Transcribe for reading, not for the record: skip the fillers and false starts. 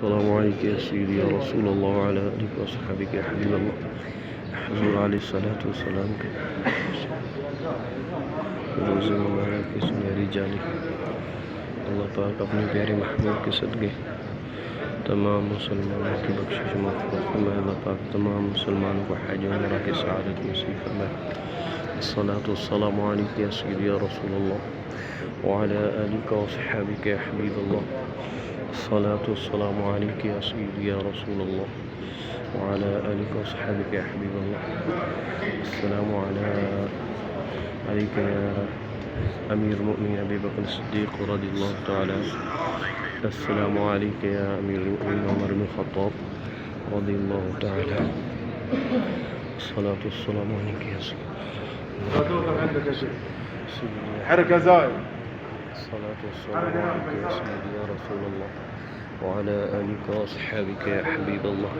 السلام عليك يا سيدي يا رسول الله وعلى آلك وصحبك يا حبيب الله. حضور عليه الصلاة والسلام के रोज़े मुबारक की सुनहरी जाली अल्लाह पाक अपने प्यारे महबूब के सदक़े तमाम मुसलमानों की बख्शिश मग़फ़िरत फरमाए। अल्लाह पाक तमाम मुसलमानों को हज और उम्रा की सआदत नसीब फरमाए। अस्सलातु वस्सलामु अलैका या सय्यदी या रसूल अल्लाह व अला आलिका व अस्हाबिका या हबीब अल्लाह। अस्सलातु वस्सलामु अलैका या सय्यदी या रसूल अल्लाह व अला आलिका व अस्हाबिका या हबीब अल्लाह। अस्सलामु अलैका या अमीरुल मुमिनीन अबी बकर सिद्दीक़ रज़ियल्लाहु तआला। अस्सलामु अलैका या अमीरुल मुमिनीन उमर बिन ख़त्ताब रज़ियल्लाहु तआला। अस्सलातु वस्सलामु अलैका या حركة زايد. الصلاة والسلام عليك يا سيدي يا رسول الله وعلى آلك وأصحابك يا حبيب الله.